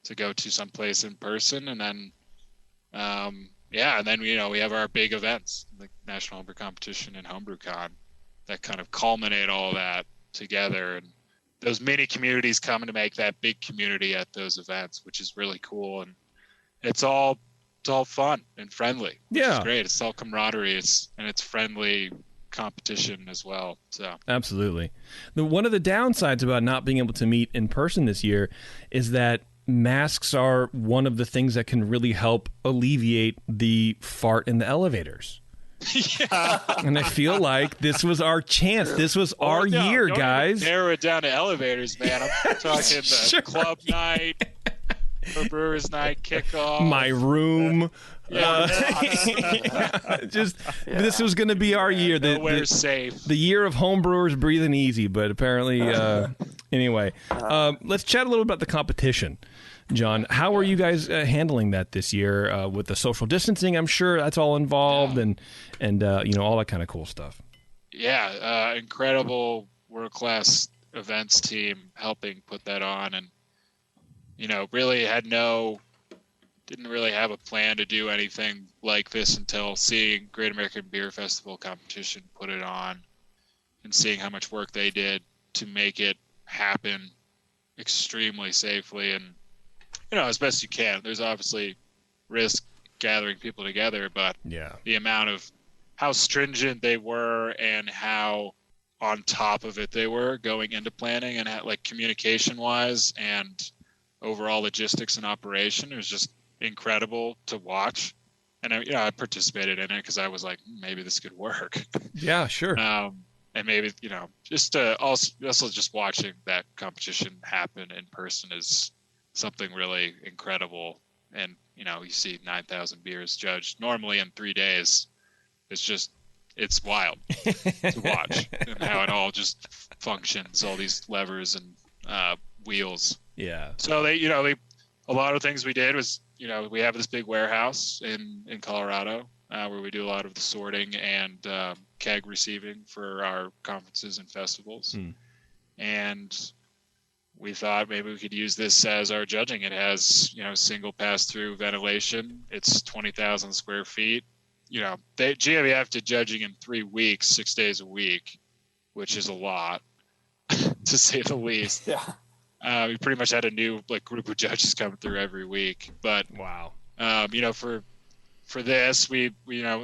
to go to someplace in person. And then and then we have our big events, the National Homebrew Competition and HomebrewCon, that kind of culminate all that together. And those mini communities come to make that big community at those events, which is really cool. And it's all fun and friendly. Which is great. It's all camaraderie. It's friendly competition as well. So absolutely. One of the downsides about not being able to meet in person this year is that masks are one of the things that can really help alleviate the fart in the elevators. And I feel like this was our chance. This was our year, guys. Narrow it down to elevators, man. I'm talking the club night, or brewers night kickoff, my room. This was going to be our year. Nowhere safe. The year of homebrewers breathing easy, but apparently, anyway. Let's chat a little about the competition. John, how are you guys handling that this year with the social distancing? I'm sure that's all involved, and all that kind of cool stuff. Yeah, incredible world-class events team helping put that on, and really didn't really have a plan to do anything like this until seeing Great American Beer Festival competition put it on, and seeing how much work they did to make it happen extremely safely and as best you can. There's obviously risk gathering people together, but the amount of how stringent they were and how on top of it they were going into planning, and like communication wise and overall logistics and operation, it was just incredible to watch. And I participated in it because I was like, maybe this could work. Yeah, sure. And maybe just also just watching that competition happen in person is something really incredible. And you see 9,000 beers judged normally in 3 days. It's wild to watch, and how it all just functions, all these levers and wheels. Yeah. So a lot of things we did was we have this big warehouse in Colorado where we do a lot of the sorting and keg receiving for our conferences and festivals. And we thought maybe we could use this as our judging. It has, single pass-through ventilation. It's 20,000 square feet. GABF did judging in 3 weeks, 6 days a week, which is a lot, to say the least. Yeah. We pretty much had a new group of judges coming through every week. But wow, for this, we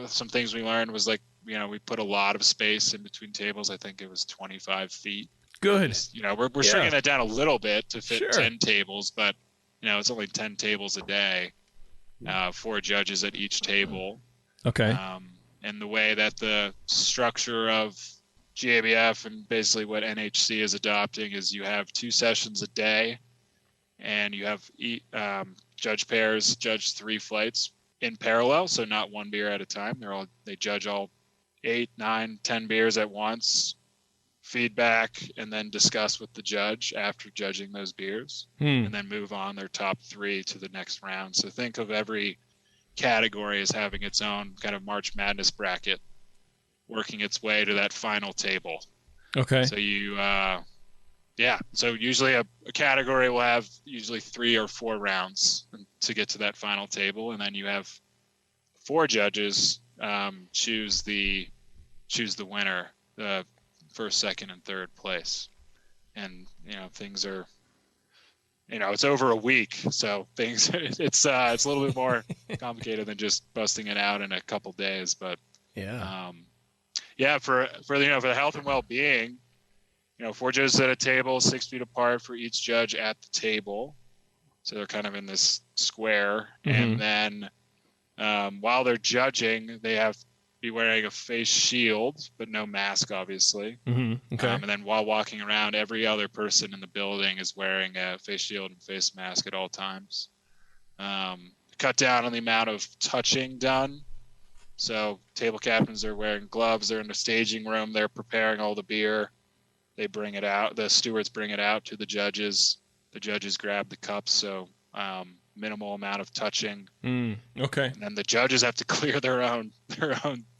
some things we learned was we put a lot of space in between tables. I think it was 25 feet. Good. We're shrinking that down a little bit to fit 10 tables, but it's only 10 tables a day, 4 judges at each table. Okay. And the way that the structure of GABF and basically what NHC is adopting is you have 2 sessions a day, and you have judge pairs judge 3 flights in parallel, so not one beer at a time. They judge all 8, 9, 10 beers at once, feedback, and then discuss with the judge after judging those beers, and then move on their top 3 to the next round. So think of every category as having its own kind of March Madness bracket working its way to that final table. Okay. So so usually a category will have usually 3 or 4 rounds to get to that final table, and then you have 4 judges choose the winner, the first, second, and third place. And things are it's over a week, so things it's a little bit more complicated than just busting it out in a couple days. But for the health and well-being, 4 judges at a table, 6 feet apart for each judge at the table, so they're kind of in this square. And then while they're judging, they have to be wearing a face shield, but no mask, obviously. Okay. And then while walking around, every other person in the building is wearing a face shield and face mask at all times. Cut down on the amount of touching done. So table captains are wearing gloves. They're in the staging room. They're preparing all the beer. They bring it out. The stewards bring it out to the judges. The judges grab the cups. So minimal amount of touching. Okay. And then the judges have to clear their own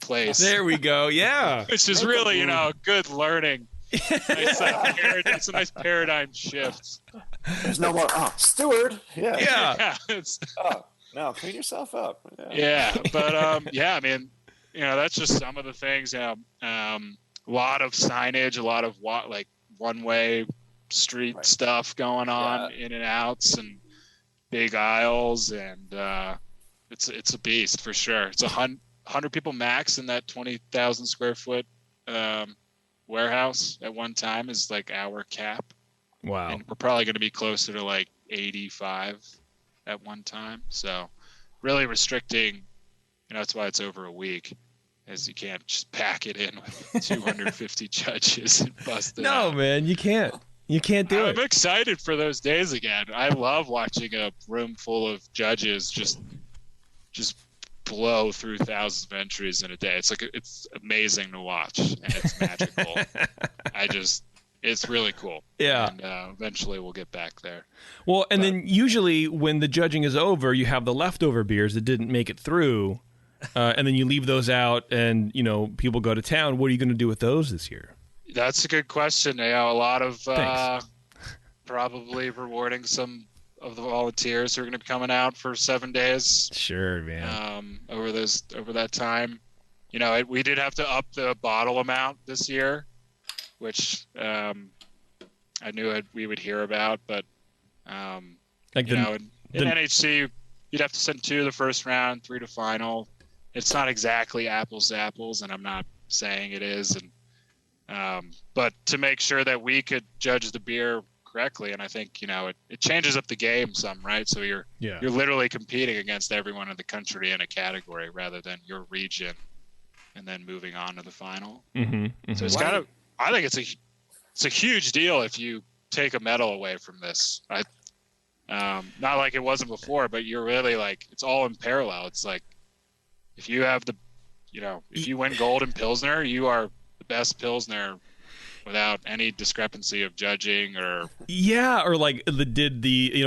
place. There we go. Yeah. Which is really, good learning. It's a nice paradigm shift. There's no more, steward. Yeah. Yeah. No, clean yourself up. But I mean, that's just some of the things. A lot of signage, a lot of one-way street stuff going on, in and outs, and big aisles, and it's a beast for sure. It's 100 people max in that 20,000 square foot warehouse at one time is like our cap. Wow. And we're probably going to be closer to like 85 at one time. So really restricting, that's why it's over a week, as you can't just pack it in with 250 judges and bust it out. No, man, you can't. You can't do it. I'm excited for those days again. I love watching a room full of judges just blow through thousands of entries in a day. It's amazing to watch, and it's magical. It's really cool. Yeah. And eventually we'll get back there. Well, and then usually when the judging is over, you have the leftover beers that didn't make it through, and then you leave those out, and people go to town. What are you going to do with those this year? That's a good question. A lot of probably rewarding some of the volunteers who are going to be coming out for 7 days. Sure, man. Over that time, we did have to up the bottle amount this year, which I knew we would hear about, but in NHC, you'd have to send 2 the first round, 3 to final. It's not exactly apples to apples, and I'm not saying it is, but to make sure that we could judge the beer correctly, and I think it changes up the game some, right? So you're literally competing against everyone in the country in a category rather than your region, and then moving on to the final. So it's I think it's a huge deal if you take a medal away from this. Not like it wasn't before, but you're really it's all in parallel. It's like if you have if you win gold in Pilsner, you are the best Pilsner without any discrepancy of judging or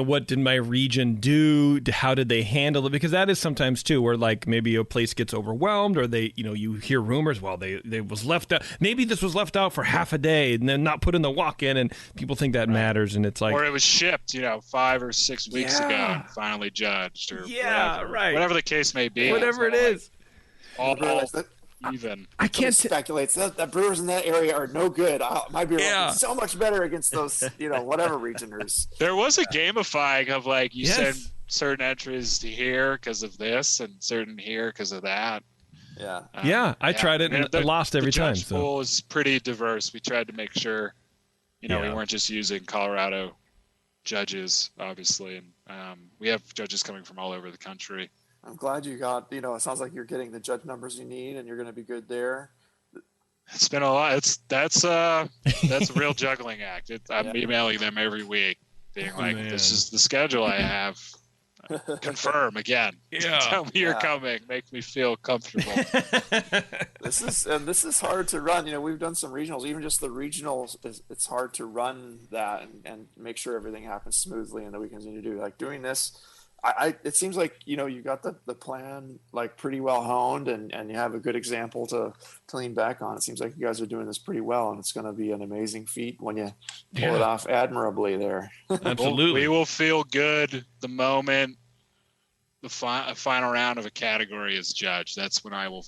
what did my region do? How did they handle it? Because that is sometimes too where maybe a place gets overwhelmed, or they you hear rumors, they was left out, maybe this was left out for half a day and then not put in the walk-in, and people think that matters, and it's or it was shipped 5 or 6 weeks ago and finally judged, or whatever the case may be, whatever it is. All even. I can't speculate. That brewers in that area are no good. My beer will be so much better against those, whatever regioners. There was a gamifying of you send certain entries to here because of this and certain here because of that. Yeah. I tried it and I lost every time. The judge pool is pretty diverse. We tried to make sure, we weren't just using Colorado judges, obviously, and we have judges coming from all over the country. I'm glad you got, it sounds like you're getting the judge numbers you need, and you're going to be good there. It's been a lot. That's a real juggling act. I'm emailing them every week, being this is the schedule I have. Confirm again. Yeah. Tell me you're coming. Make me feel comfortable. This is hard to run. We've done some regionals. Even just the regionals, it's hard to run that and make sure everything happens smoothly and that we continue to do. Doing this, it seems like you got the plan pretty well honed, and you have a good example to lean back on. It seems like you guys are doing this pretty well, and it's going to be an amazing feat when you pull it off admirably there. Absolutely. We will feel good the moment the final round of a category is judged. That's when I'll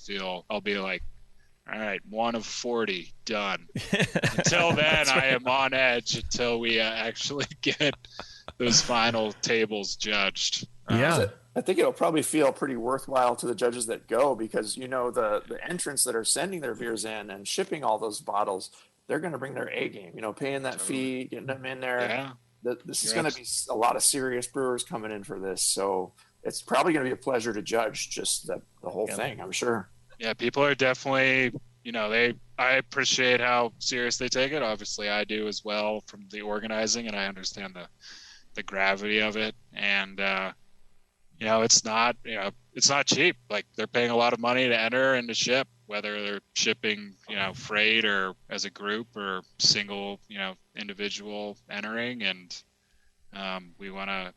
be all right, 1 of 40 done. Until then, I am on edge until we actually get those final tables judged. I think it'll probably feel pretty worthwhile to the judges that go, because the entrants that are sending their beers in and shipping all those bottles, they're going to bring their A game. Paying that fee, getting them in there. This is going to be a lot of serious brewers coming in for this, so it's probably going to be a pleasure to judge just the whole thing, I'm sure. Yeah, people are definitely, I appreciate how serious they take it. Obviously, I do as well from the organizing, and I understand the gravity of it. And, it's not cheap. They're paying a lot of money to enter and to ship, whether they're shipping, freight or as a group or single, individual entering. And we want to,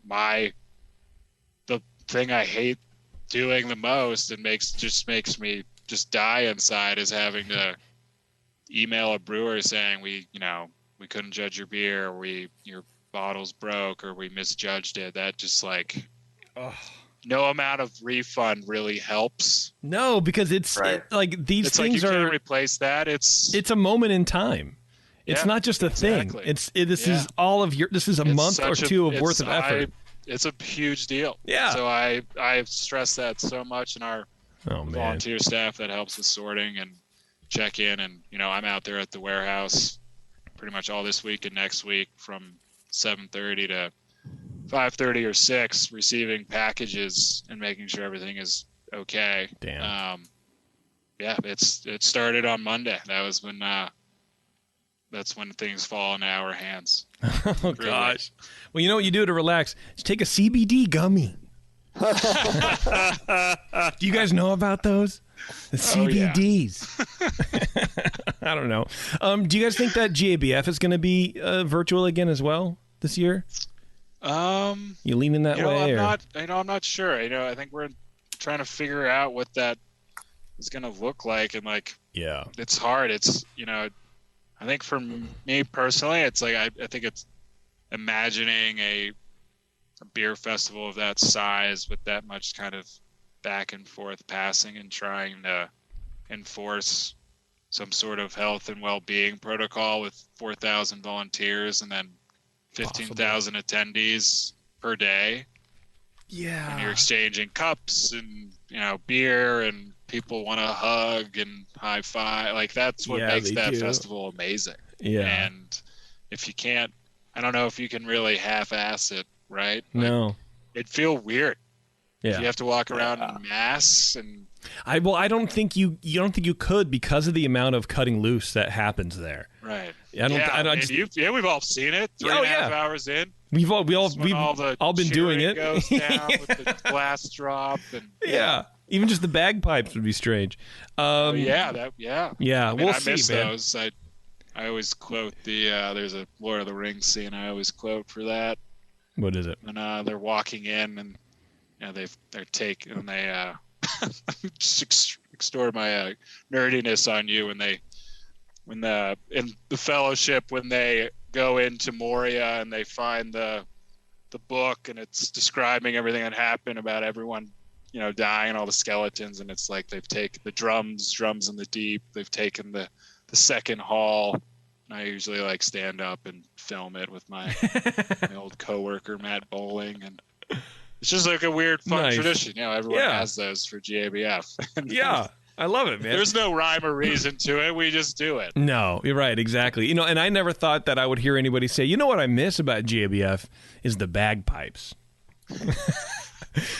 thing I hate doing the most and makes me just die inside is having to email a brewer saying we couldn't judge your beer, or your bottle's broke, or we misjudged it. That just like no amount of refund really helps. No, because it's like these it's things like you are can't replace that. It's a moment in time. It's not just a thing. This is all of this is a month or two of worth of effort. It's a huge deal. Yeah. So I stress that so much in our man. volunteer staff that helps with sorting and check in. And, I'm out there at the warehouse pretty much all this week and next week from 7:30 to 5:30 or 6, receiving packages and making sure everything is okay. Damn. It started on Monday. That was when that's when things fall into our hands. Oh gosh. Well, you know what you do to relax? Just take a CBD gummy. Do you guys know about those? The CBDs. I don't know. Do you guys think that GABF is going to be virtual again as well this year? You leaning that way? I'm not sure. I think we're trying to figure out what that is going to look like, and it's hard. It's I think for me personally, it's like I think it's imagining a beer festival of that size with that much kind of back and forth passing and trying to enforce some sort of health and well-being protocol with 4,000 volunteers and then 15,000 attendees per day. Yeah. And you're exchanging cups and, beer, and people want to hug and high five. Like, that's what makes that festival amazing. Yeah. And if you can't, I don't know if you can really half-ass it, right? No. It'd feel weird. Yeah. You have to walk around in masks and. I don't think you could, because of the amount of cutting loose that happens there. Right. We've all seen it. 3.5 hours in. We've all been doing it. Goes down with the glass drop and even just the bagpipes would be strange. Yeah. We'll I see, miss man. those. I always quote there's a Lord of the Rings scene I always quote for that. What is it? When they're walking in and they're taking and they just extort my nerdiness on you when in the Fellowship, when they go into Moria and they find the book and it's describing everything that happened about everyone dying and all the skeletons, and it's like they've taken the drums in the deep, they've taken the second hall, and I usually stand up and film it with my old coworker Matt Bowling, and it's just a weird fun tradition. Everyone has those for GABF. Yeah. I love it, man. There's no rhyme or reason to it. We just do it. No, you're right. Exactly. And I never thought that I would hear anybody say, what I miss about GABF is the bagpipes.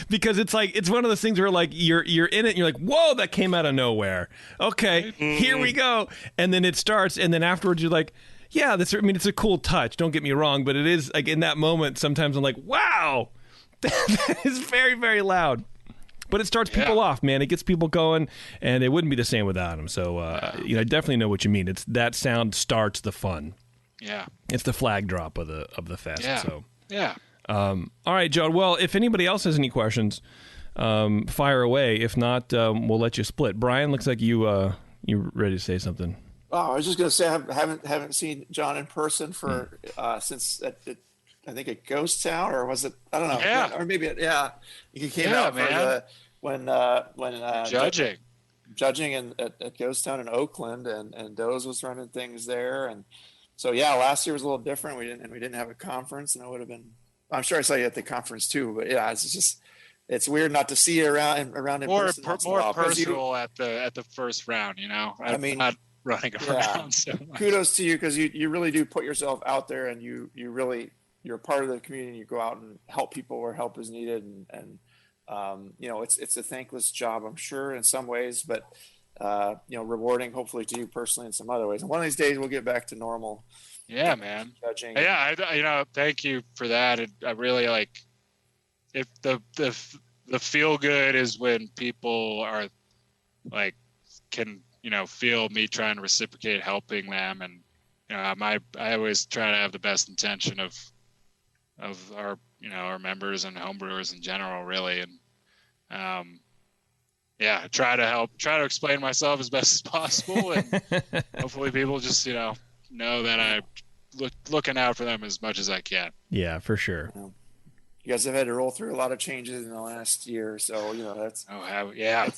Because it's one of those things where you're in it and you're like, whoa, that came out of nowhere. Okay, here we go. And then it starts, and then afterwards you're like, yeah, it's a cool touch. Don't get me wrong, but it is in that moment, sometimes I'm like, wow, that is very, very loud. But it starts people off, man. It gets people going, and it wouldn't be the same without them. So, I definitely know what you mean. It's that sound starts the fun. Yeah, it's the flag drop of the fest. Yeah. So, yeah. All right, John. Well, if anybody else has any questions, fire away. If not, we'll let you split. Brian, looks like you ready to say something. Oh, I was just going to say I haven't seen John in person for since I think at Ghost Town, or was it? I don't know. Yeah. Or maybe he came out man. when judging at Ghost Town in Oakland, and Doze was running things there, and so last year was a little different. We didn't have a conference, and I would have been. I'm sure I saw you at the conference too, but it's weird not to see you around in person. More personal at the first round, I mean, not running around so much. Kudos to you, because you really do put yourself out there, and you're part of the community. You go out and help people where help is needed, and it's a thankless job, I'm sure, in some ways, but rewarding hopefully to you personally in some other ways. And one of these days we'll get back to normal. Yeah, man. Judging. Yeah, thank you for that. And I really if the feel good is when people are can feel me trying to reciprocate helping them, and I always try to have the best intention of our our members and homebrewers in general, really. And try to explain myself as best as possible, and hopefully people just know that I'm looking out for them as much as I can. Yeah, for sure. You guys have had to roll through a lot of changes in the last year, so that's. We have.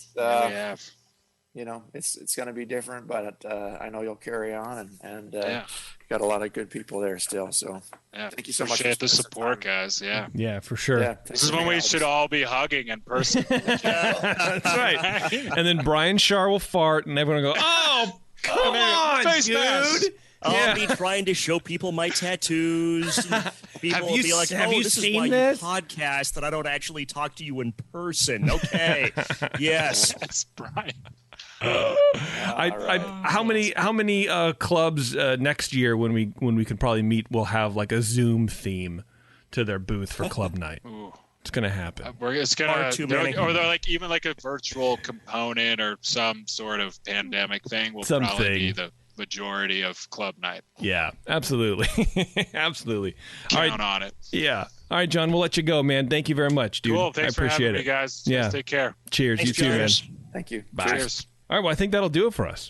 It's going to be different, but I know you'll carry on, and you got a lot of good people there still. So thank you so much. Appreciate the support, guys. Yeah, for sure. Yeah, this is when we should all be hugging in person. That's right. And then Brian Shar will fart, and everyone will go, "Oh, come on, face dude." mask. I'll be trying to show people my tattoos. People will be like, have you this seen is why this? you podcast that I don't actually talk to you in person. Okay. Yes. That's Brian. How many clubs next year when we can probably meet will have like a Zoom theme to their booth for club night? Ooh. It's gonna happen. It's gonna, or they're like even like a virtual component or some sort of pandemic thing will probably be the majority of club night. Yeah, absolutely. Absolutely. Count on it. Yeah. All right, John, we'll let you go, man. Thank you very much, dude. Cool. Thanks I appreciate for having it. me, guys. Yeah. Take care. Cheers. Thanks, you too, man. Thank you. Bye. Cheers. All right, well, I think that'll do it for us.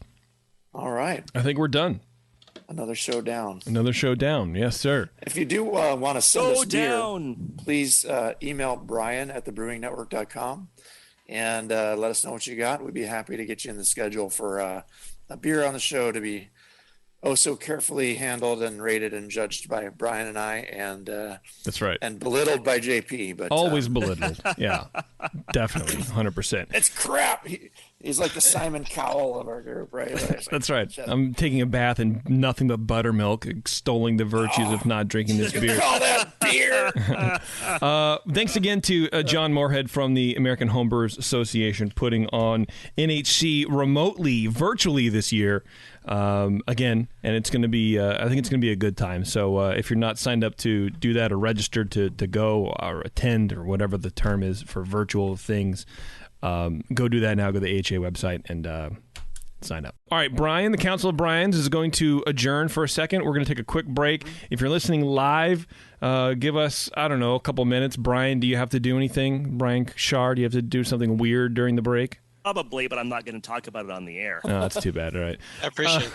All right. I think we're done. Another show down. Another show down. Yes, sir. If you do want to send us down. beer, please email brian@thebrewingnetwork.com and let us know what you got. We'd be happy to get you in the schedule for a beer on the show to be so carefully handled and rated and judged by Brian and I, and that's right, and belittled by JP, but always belittled. Yeah, definitely, 100%. It's crap. He's like the Simon Cowell of our group, right? That's right. I'm taking a bath in nothing but buttermilk, extolling the virtues of not drinking this beer. Call that beer. Thanks again to John Moorhead from the American Homebrewers Association putting on NHC remotely, virtually this year. Again, and it's going to be, I think it's going to be a good time. So if you're not signed up to do that or registered to go or attend or whatever the term is for virtual things, go do that now. Go to the AHA website and sign up. All right, Brian, the Council of Brians is going to adjourn for a second. We're going to take a quick break. If you're listening live, give us, I don't know, a couple minutes. Brian, do you have to do anything? Brian Shar, do you have to do something weird during the break? Probably, but I'm not going to talk about it on the air. No, that's too bad. All right. I appreciate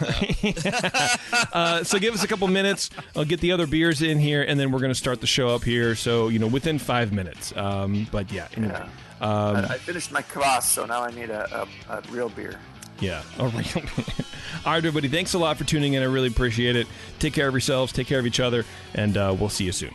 that. So give us a couple minutes. I'll get the other beers in here, and then we're going to start the show up here. So, within 5 minutes. But yeah. I finished my Kvass, so now I need a real beer. Yeah, a real beer. All right, everybody. Thanks a lot for tuning in. I really appreciate it. Take care of yourselves. Take care of each other, and we'll see you soon.